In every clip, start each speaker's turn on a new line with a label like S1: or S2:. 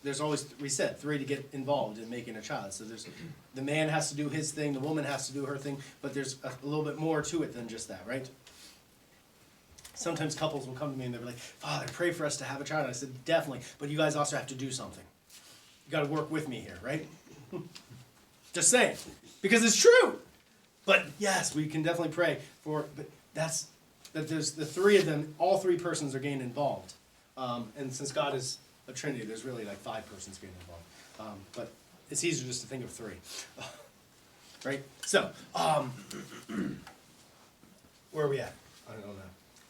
S1: there's always, we said, 3 to get involved in making a child. So the man has to do his thing, the woman has to do her thing, but there's a little bit more to it than just that, right? Sometimes couples will come to me and they'll be like, Father, pray for us to have a child. And I said, definitely, but you guys also have to do something. You got to work with me here, right? Just saying, because it's true. But yes, we can definitely pray for, but that there's the 3 of them, all 3 persons are getting involved. And since God is a Trinity, there's really like 5 persons getting involved. But it's easier just to think of 3. Right? So, where are we at? I don't know.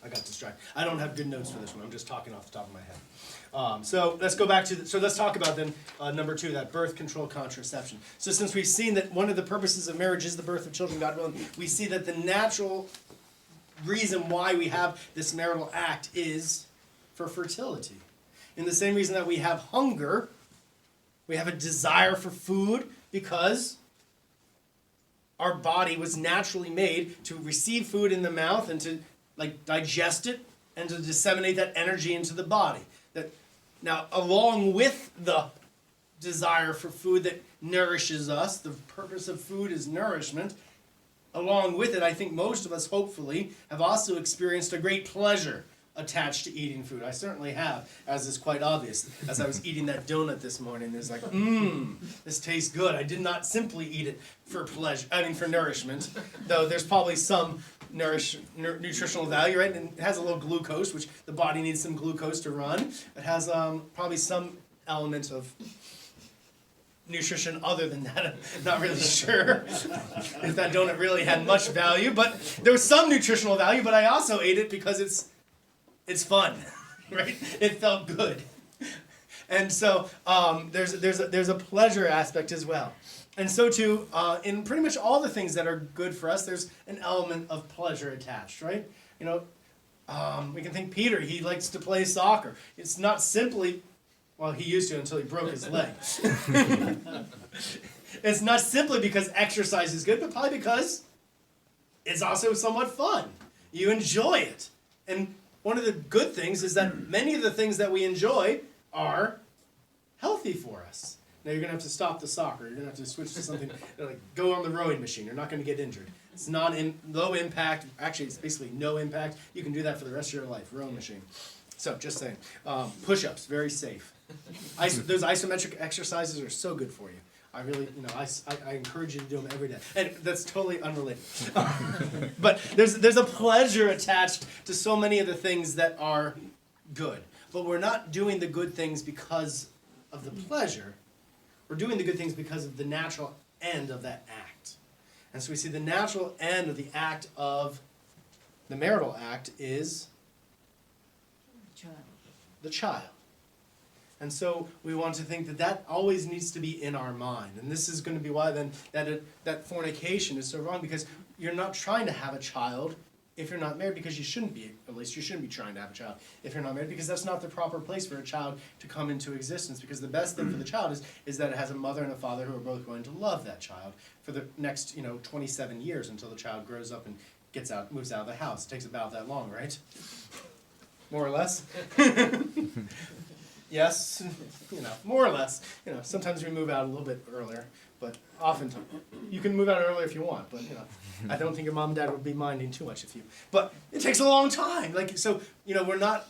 S1: I got distracted. I don't have good notes for this one. I'm just talking off the top of my head. So let's go back to, so let's talk about then number 2, that birth control contraception. So since we've seen that one of the purposes of marriage is the birth of children, God willing, we see that the natural reason why we have this marital act is for fertility. In the same reason that we have hunger, we have a desire for food because our body was naturally made to receive food in the mouth and to digest it and to disseminate that energy into the body. Now, along with the desire for food that nourishes us, the purpose of food is nourishment. Along with it, I think most of us, hopefully, have also experienced a great pleasure attached to eating food. I certainly have, as is quite obvious. As I was eating that donut this morning, it's like, this tastes good. I did not simply eat it for pleasure, for nourishment, though there's probably some nutritional value, right? And it has a little glucose, which the body needs some glucose to run. It has probably some element of nutrition other than that. I'm not really sure if that donut really had much value, but there was some nutritional value, but I also ate it because it's fun, right? It felt good. And so there's a pleasure aspect as well. And so too, in pretty much all the things that are good for us, there's an element of pleasure attached, right? We can think Peter, he likes to play soccer. It's not simply, well, he used to until he broke his leg. It's not simply because exercise is good, but probably because it's also somewhat fun. You enjoy it. And one of the good things is that many of the things that we enjoy are healthy for us. Now you're going to have to stop the soccer. You're going to have to switch to something like go on the rowing machine. You're not going to get injured. It's low impact. Actually, it's basically no impact. You can do that for the rest of your life. Rowing machine. So just saying. Push-ups, very safe. Those isometric exercises are so good for you. I really, I encourage you to do them every day. And that's totally unrelated. But there's a pleasure attached to so many of the things that are good. But we're not doing the good things because of the pleasure. We're doing the good things because of the natural end of that act. And so we see the natural end of the act of the marital act is the child. And so we want to think that always needs to be in our mind. And this is going to be why then that fornication is so wrong, because you're not trying to have a child if you're not married, because you shouldn't be, at least you shouldn't be trying to have a child if you're not married, because that's not the proper place for a child to come into existence, because the best thing for the child is that it has a mother and a father who are both going to love that child for the next 27 years until the child grows up and moves out of the house. It takes about that long, right? More or less. Yes, more or less. Sometimes we move out a little bit earlier, but oftentimes you can move out earlier if you want. But I don't think your mom and dad would be minding too much if you. But it takes a long time. We're not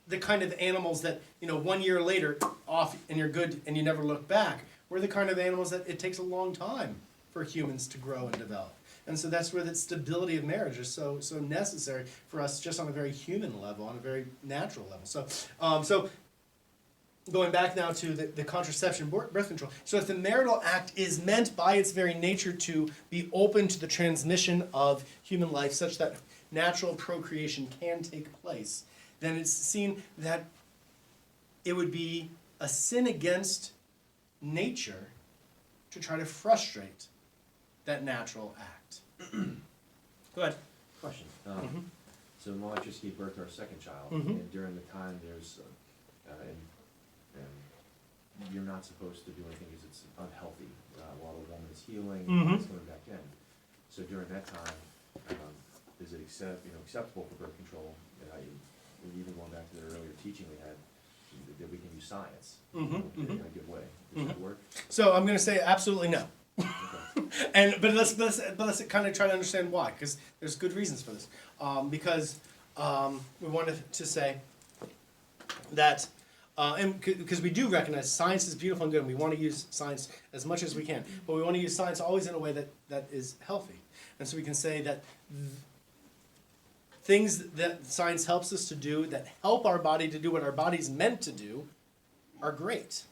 S1: the kind of animals that 1 year later off and you're good and you never look back. We're the kind of animals that it takes a long time for humans to grow and develop. And so that's where the stability of marriage is so necessary for us, just on a very human level, on a very natural level. So going back now to the contraception, birth control. So if the marital act is meant by its very nature to be open to the transmission of human life such that natural procreation can take place, then it's seen that it would be a sin against nature to try to frustrate that natural act. Go ahead.
S2: Question. So my wife just gave birth to our second child, and during the time there's, and you're not supposed to do anything because it's unhealthy while the woman is healing and it's coming back in. So during that time, is it acceptable for birth control? Even going back to the earlier teaching we had, that we can use science
S1: Mm-hmm,
S2: in a good way. Does that work?
S1: So I'm going to say absolutely no.
S2: Okay.
S1: But let's kind of try to understand why, because there's good reasons for this. Because we wanted to say that, and because we do recognize science is beautiful and good, and we want to use science as much as we can, but we want to use science always in a way that is healthy. And so we can say that things that science helps us to do that help our body to do what our body's meant to do are great.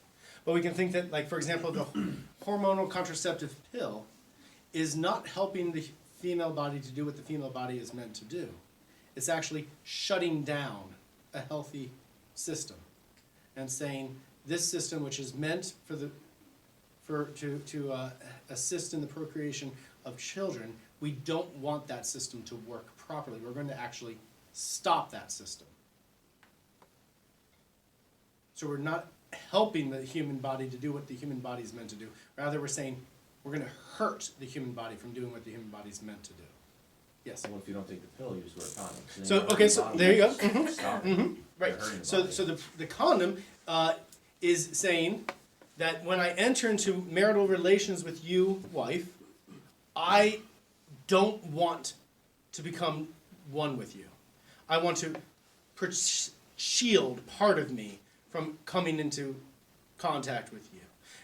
S1: But we can think that, like, for example, the hormonal contraceptive pill is not helping the female body to do what the female body is meant to do. It's actually shutting down a healthy system and saying this system, which is meant to assist in the procreation of children, we don't want that system to work properly. We're going to actually stop that system. So we're not helping the human body to do what the human body is meant to do. Rather, we're saying we're going to hurt the human body from doing what the human body is meant to do. Yes?
S2: Well, if you don't take the pill, you just wear a condom.
S1: So, okay, so there you go.
S2: Stop it.
S1: Right.
S2: You're hurting the
S1: So,
S2: body.
S1: so the condom is saying that when I enter into marital relations with you, wife, I don't want to become one with you. I want to shield part of me from coming into contact with you.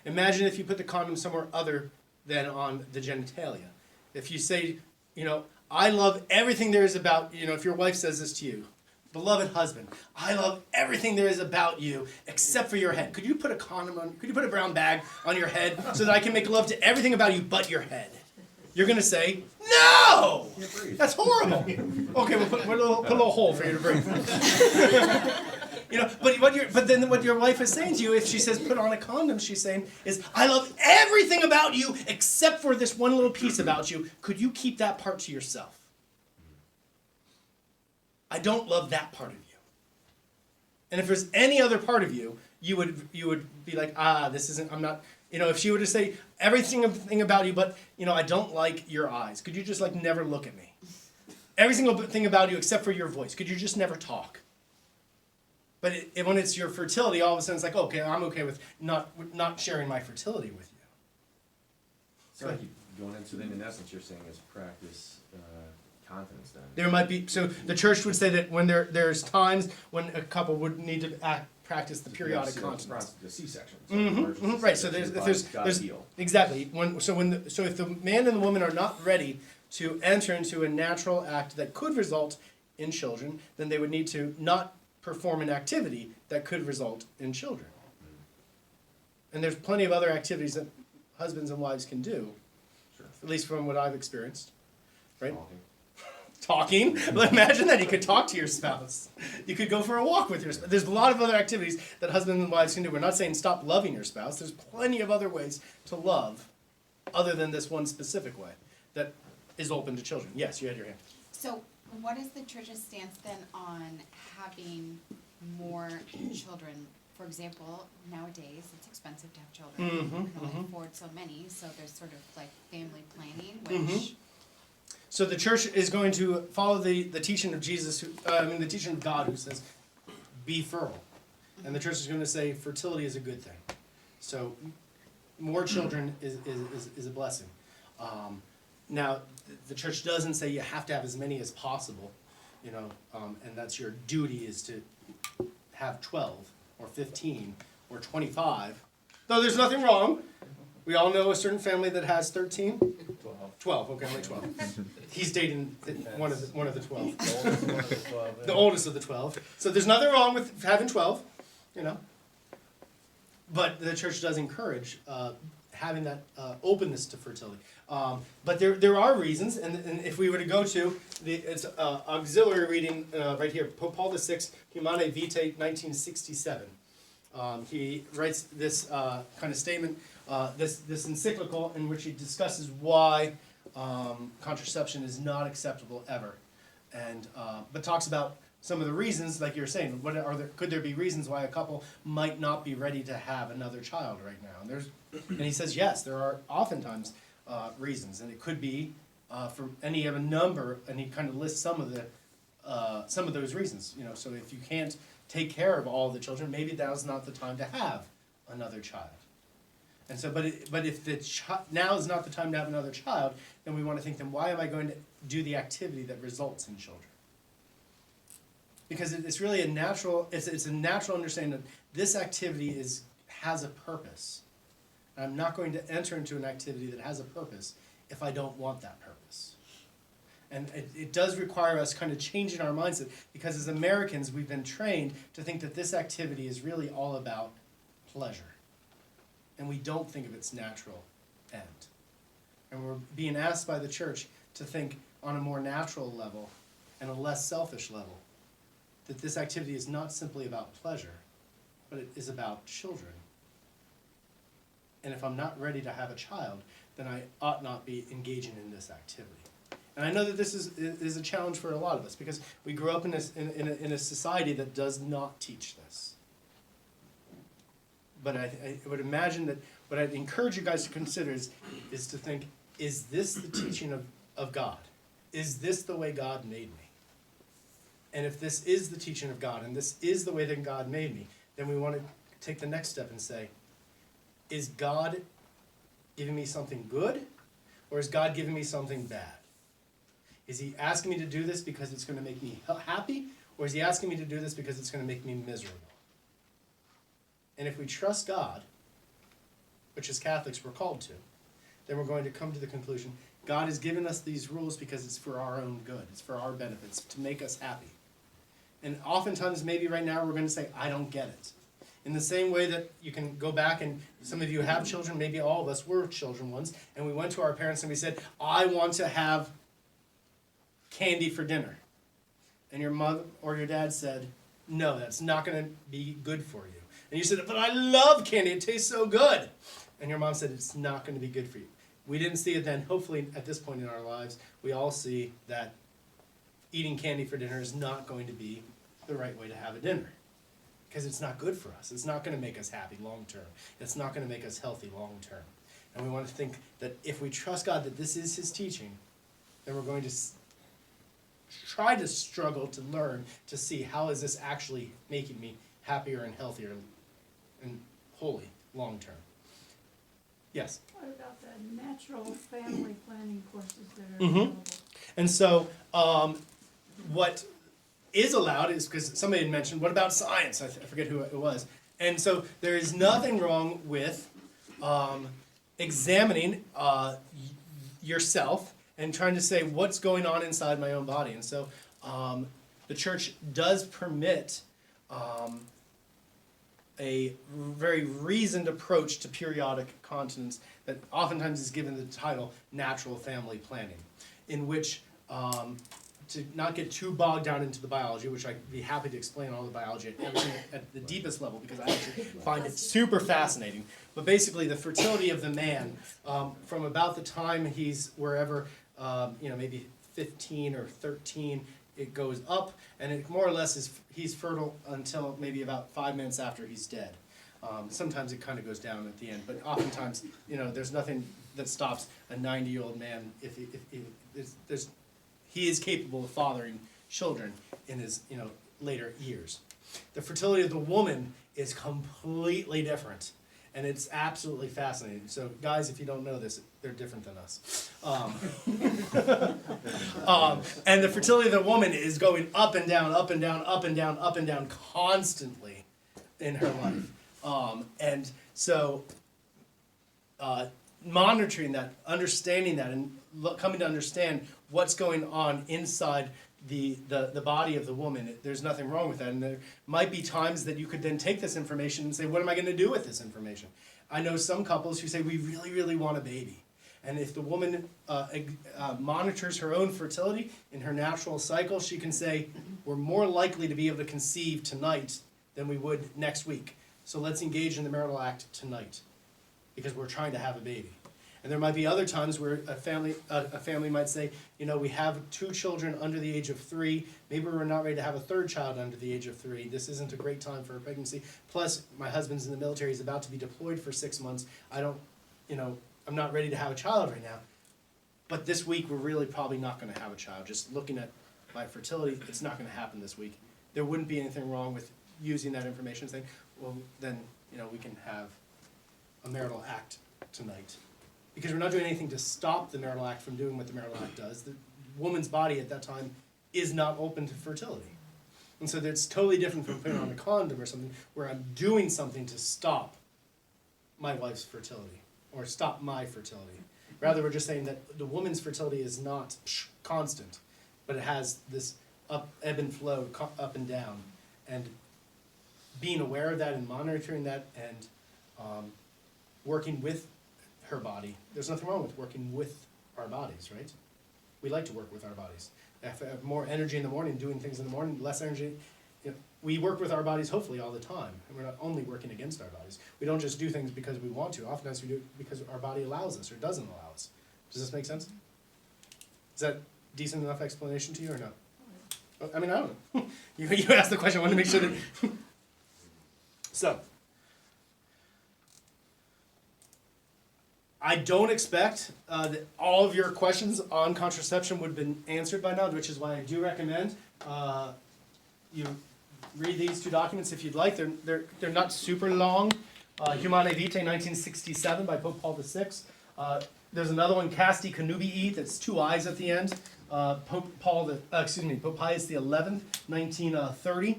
S1: Imagine if you put the condom somewhere other than on the genitalia. If you say, I love everything there is about, if your wife says this to you, beloved husband, I love everything there is about you except for your head. Could you put a condom on, could you put a brown bag on your head so that I can make love to everything about you but your head? You're going to say, no! That's horrible. Okay, we'll put a little hole for you to breathe. But then what your wife is saying to you, if she says put on a condom, she's saying is, I love everything about you except for this one little piece about you. Could you keep that part to yourself? I don't love that part of you. And if there's any other part of you, you would be like, this isn't, I'm not, if she were to say everything about you, but, I don't like your eyes. Could you just never look at me? Every single thing about you except for your voice. Could you just never talk? But when it's your fertility, all of a sudden it's like, okay, I'm okay with not sharing my fertility with you.
S2: So like going into then in essence you're saying is practice continence then.
S1: There might be, so the church would say that when there's times when a couple would need to practice the periodic continence.
S2: The C-section.
S1: Right. So there's exactly so if the man and the woman are not ready to enter into a natural act that could result in children, then they would need to not perform an activity that could result in children. And there's plenty of other activities that husbands and wives can do,
S2: Sure.
S1: at least from what I've experienced. Right?
S2: Talking.
S1: Talking. Well, imagine that you could talk to your spouse. You could go for a walk with your spouse. There's a lot of other activities that husbands and wives can do. We're not saying stop loving your spouse. There's plenty of other ways to love other than this one specific way that is open to children. Yes, you had your hand.
S3: So what is the church's stance then on having more children? For example, nowadays it's expensive to have children. You can only afford so many, so there's sort of like family planning, which...
S1: So the church is going to follow the teaching of Jesus, the teaching of God, who says, be fertile. And the church is going to say fertility is a good thing. So more children is a blessing. Now, the church doesn't say you have to have as many as possible, and that's your duty is to have 12 or 15 or 25. Though there's nothing wrong. We all know a certain family that has 13. 12, okay, only 12. He's dating one of the 12. The oldest of the 12. So there's nothing wrong with having 12, But the church does encourage having that openness to fertility. But there are reasons, and if we were to go to it's auxiliary reading right here, Pope Paul VI, Humanae Vitae, 1967. He writes this kind of statement, this encyclical in which he discusses why contraception is not acceptable ever, and but talks about some of the reasons, like you're saying. Could there be reasons why a couple might not be ready to have another child right now? And he says yes, there are oftentimes reasons, and it could be for any of a number, and he kind of lists some of those reasons. So if you can't take care of all the children, maybe now's not the time to have another child. And so, but if now is not the time to have another child, then we want to think, then why am I going to do the activity that results in children? Because it's really a natural, it's a natural understanding that this activity has a purpose. And I'm not going to enter into an activity that has a purpose if I don't want that purpose. And it does require us kind of changing our mindset, because as Americans, we've been trained to think that this activity is really all about pleasure. And we don't think of its natural end. And we're being asked by the church to think on a more natural level and a less selfish level, that this activity is not simply about pleasure, but it is about children. And if I'm not ready to have a child, then I ought not be engaging in this activity. And I know that this is a challenge for a lot of us, because we grew up in a society that does not teach this. But I would imagine that what I'd encourage you guys to consider is to think, is this the teaching of God? Is this the way God made me? And if this is the teaching of God, and this is the way that God made me, then we want to take the next step and say, is God giving me something good, or is God giving me something bad? Is he asking me to do this because it's going to make me happy, or is he asking me to do this because it's going to make me miserable? And if we trust God, which as Catholics we're called to, then we're going to come to the conclusion, God has given us these rules because it's for our own good. It's for our benefits, to make us happy. And oftentimes, maybe right now, we're going to say, I don't get it. In the same way that you can go back, and some of you have children, maybe all of us were children once, and we went to our parents and we said, I want to have candy for dinner. And your mother or your dad said, no, that's not going to be good for you. And you said, but I love candy, it tastes so good. And your mom said, it's not going to be good for you. We didn't see it then. Hopefully, at this point in our lives, we all see that eating candy for dinner is not going to be the right way to have a dinner. Because it's not good for us. It's not going to make us happy long term. It's not going to make us healthy long term. And we want to think that if we trust God that this is his teaching, then we're going to try to struggle to learn to see how is this actually making me happier and healthier and holy long term. Yes?
S4: What about the natural family planning courses that are available?
S1: And so what is allowed is, because somebody had mentioned, what about science? I forget who it was. And so there is nothing wrong with examining yourself and trying to say what's going on inside my own body. And so the church does permit a very reasoned approach to periodic continence that oftentimes is given the title natural family planning, in which to not get too bogged down into the biology, which I'd be happy to explain all the biology at the deepest level, because I actually find it super fascinating. But basically, the fertility of the man, from about the time he's wherever, maybe 15 or 13, it goes up, and it more or less he's fertile until maybe about 5 minutes after he's dead. Sometimes it kind of goes down at the end, but oftentimes, there's nothing that stops a 90-year-old man if he is capable of fathering children in his later years. The fertility of the woman is completely different, and it's absolutely fascinating. So guys, if you don't know this, they're different than us. And the fertility of the woman is going up and down, up and down, up and down, up and down constantly in her life. And so monitoring that, understanding that, and coming to understand what's going on inside the body of the woman, there's nothing wrong with that. And there might be times that you could then take this information and say, what am I going to do with this information? I know some couples who say, we really, really want a baby. And if the woman monitors her own fertility in her natural cycle, she can say, we're more likely to be able to conceive tonight than we would next week. So let's engage in the marital act tonight, because we're trying to have a baby. And there might be other times where a family might say, we have 2 children under the age of 3. Maybe we're not ready to have a 3rd child under the age of 3. This isn't a great time for a pregnancy. Plus, my husband's in the military. He's about to be deployed for 6 months. I'm not ready to have a child right now. But this week, we're really probably not going to have a child. Just looking at my fertility, it's not going to happen this week. There wouldn't be anything wrong with using that information, saying, well, then, we can have a marital act tonight. Because we're not doing anything to stop the marital act from doing what the marital act does. The woman's body at that time is not open to fertility. And so that's totally different from putting on a condom or something, where I'm doing something to stop my wife's fertility, or stop my fertility. Rather, we're just saying that the woman's fertility is not constant, but it has this ebb and flow, up and down. And being aware of that and monitoring that and working with her body. There's nothing wrong with working with our bodies, right? We like to work with our bodies. If I have more energy in the morning, doing things in the morning, less energy, we work with our bodies hopefully all the time. And we're not only working against our bodies. We don't just do things because we want to. Oftentimes we do it because our body allows us or doesn't allow us. Does this make sense? Is that decent enough explanation to you or no? I mean, I don't know. you asked the question, I wanted to make sure that... So, I don't expect that all of your questions on contraception would have been answered by now, which is why I do recommend you read these two documents if you'd like. They're not super long. Humanae Vitae, 1967, by Pope Paul VI. There's another one, Casti Connubii, that's two I's at the end. Pope Pius XI, 1930.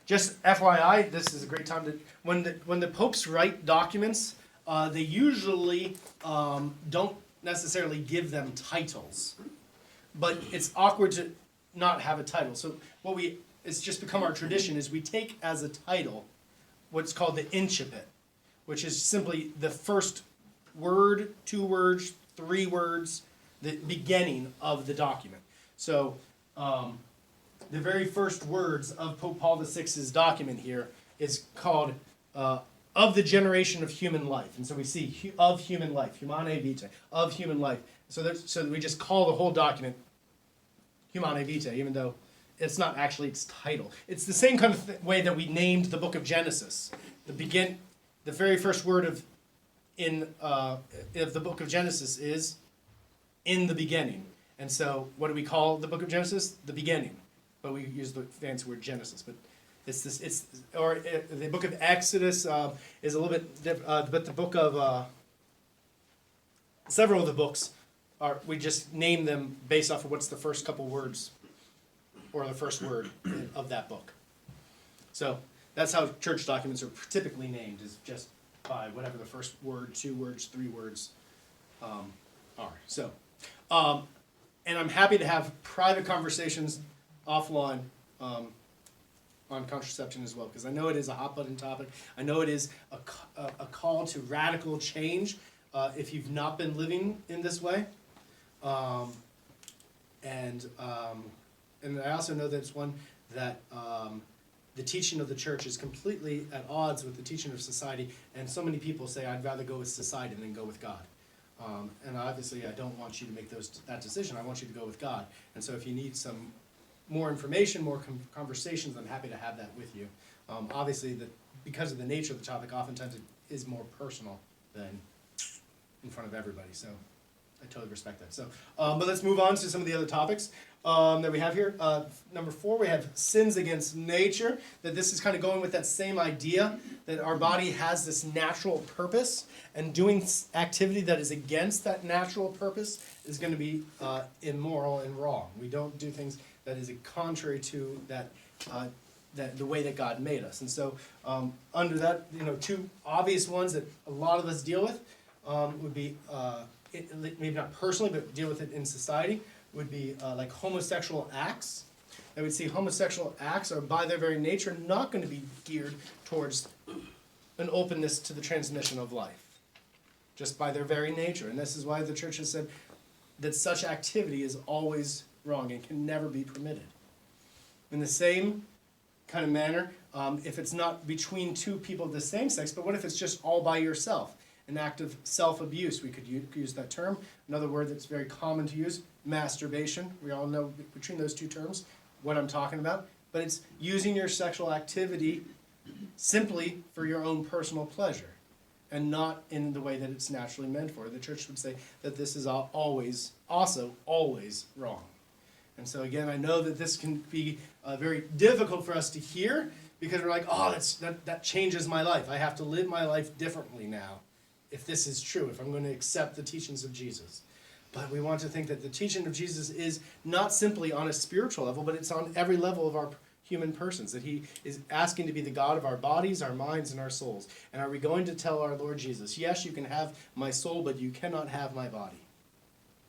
S1: Just FYI, this is a great time to when the popes write documents. They usually don't necessarily give them titles, but it's awkward to not have a title. So it's just become our tradition is we take as a title what's called the incipit, which is simply the first word, 2 words, 3 words, the beginning of the document. So the very first words of Pope Paul VI's document here is called of the generation of human life. And so we see of human life, Humanae Vitae, of human life. So we just call the whole document Humanae Vitae, even though it's not actually its title. It's the same kind of way that we named the book of Genesis. The very first word of the book of Genesis is in the beginning. And so what do we call the book of Genesis? The beginning. But we use the fancy word Genesis. But the book of Exodus is a little bit different, but the book of several of the books we just name them based off of what's the first couple words or the first word of that book. So that's how church documents are typically named, is just by whatever the first word, 2 words, 3 words are. So, and I'm happy to have private conversations offline on contraception as well, because I know it is a hot button topic. I know it is a call to radical change if you've not been living in this way. And I also know that it's one that the teaching of the church is completely at odds with the teaching of society, and so many people say, I'd rather go with society than go with God. And obviously I don't want you to make that decision. I want you to go with God. And so if you need some more information, more conversations, I'm happy to have that with you. Obviously, because of the nature of the topic, oftentimes it is more personal than in front of everybody. So I totally respect that. So, but let's move on to some of the other topics that we have here. Number 4, we have sins against nature. That this is kind of going with that same idea that our body has this natural purpose, and doing activity that is against that natural purpose is going to be immoral and wrong. We don't do things that is contrary to that the way that God made us. And so under that, 2 obvious ones that a lot of us deal with would be, maybe not personally, but deal with it in society, would be like homosexual acts. I would see homosexual acts are by their very nature not going to be geared towards an openness to the transmission of life, just by their very nature. And this is why the church has said that such activity is always wrong and can never be permitted. In the same kind of manner, if it's not between 2 people of the same sex, but what if it's just all by yourself? An act of self-abuse, we could use that term. Another word that's very common to use, masturbation. We all know between those 2 terms what I'm talking about. But it's using your sexual activity simply for your own personal pleasure and not in the way that it's naturally meant for. The church would say that this is always wrong. And so again, I know that this can be very difficult for us to hear because we're like, oh, that changes my life. I have to live my life differently now if this is true, if I'm going to accept the teachings of Jesus. But we want to think that the teaching of Jesus is not simply on a spiritual level, but it's on every level of our human persons, that he is asking to be the God of our bodies, our minds, and our souls. And are we going to tell our Lord Jesus, yes, you can have my soul, but you cannot have my body?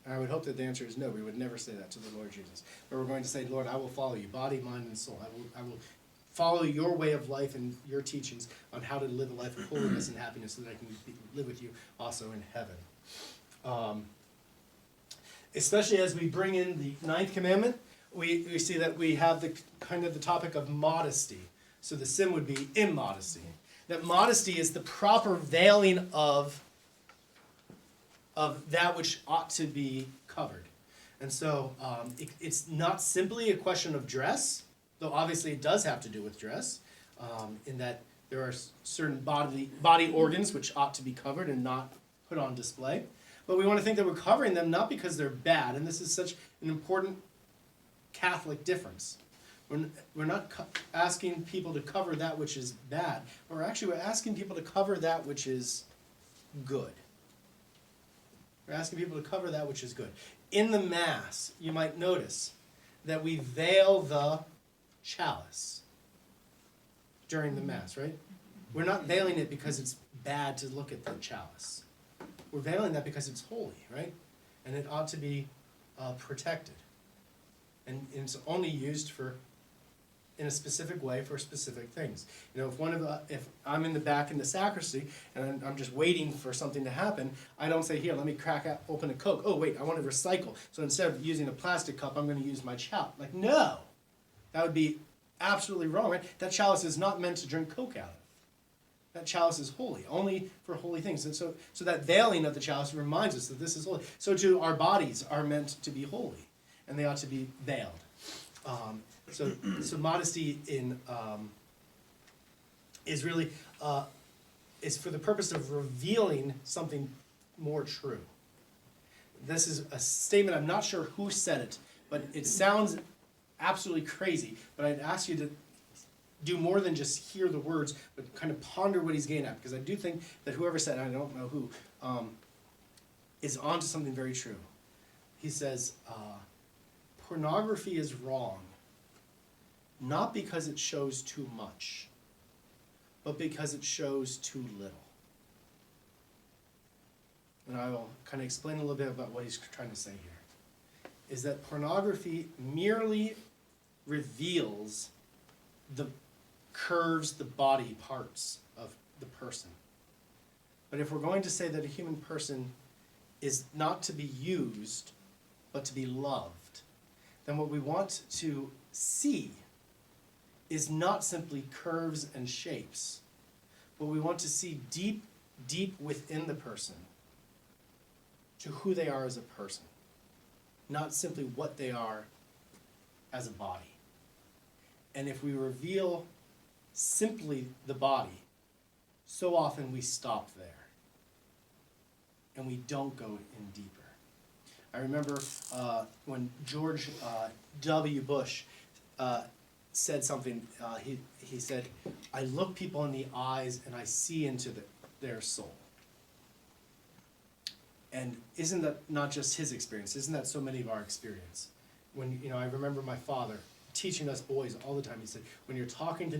S1: And I would hope that the answer is no. We would never say that to the Lord Jesus. But we're going to say, Lord, I will follow you, body, mind, and soul. I will follow your way of life and your teachings on how to live a life of holiness and happiness so that I can live with you also in heaven. Especially as we bring in the 9th commandment, we see that we have the kind of the topic of modesty. So the sin would be immodesty. That modesty is the proper veiling of that which ought to be covered. And so it's not simply a question of dress, though obviously it does have to do with dress, in that there are certain body organs which ought to be covered and not put on display. But we want to think that we're covering them not because they're bad, and this is such an important Catholic difference. We're not asking people to cover that which is bad, but we're asking people to cover that which is good. We're asking people to cover that which is good. In the Mass, you might notice that we veil the chalice during the Mass, right? We're not veiling it because it's bad to look at the chalice. We're veiling that because it's holy, right? And it ought to be protected. And it's only used in a specific way for specific things. You know, if I'm in the back in the sacristy and I'm just waiting for something to happen, I don't say, here, let me open a Coke. Oh, wait, I want to recycle. So instead of using a plastic cup, I'm going to use my chalice. Like, no! That would be absolutely wrong, right? That chalice is not meant to drink Coke out of. That chalice is holy, only for holy things. And so that veiling of the chalice reminds us that this is holy. So too, our bodies are meant to be holy, and they ought to be veiled. So modesty is really is for the purpose of revealing something more true. This is a statement, I'm not sure who said it, but it sounds absolutely crazy. But I'd ask you to do more than just hear the words, but kind of ponder what he's getting at. Because I do think that whoever said it, I don't know who, is onto something very true. He says, pornography is wrong, not because it shows too much, but because it shows too little. And I will kind of explain a little bit about what he's trying to say here. Is that pornography merely reveals the curves, the body parts of the person. But if we're going to say that a human person is not to be used, but to be loved, then what we want to see is not simply curves and shapes, but we want to see deep, deep within the person to who they are as a person, not simply what they are as a body. And if we reveal simply the body, so often we stop there and we don't go in deeper. I remember when George W. Bush said something, he said, I look people in the eyes and I see into their soul. And isn't that not just his experience? Isn't that so many of our experience? When, I remember my father teaching us boys all the time, he said, when you're talking to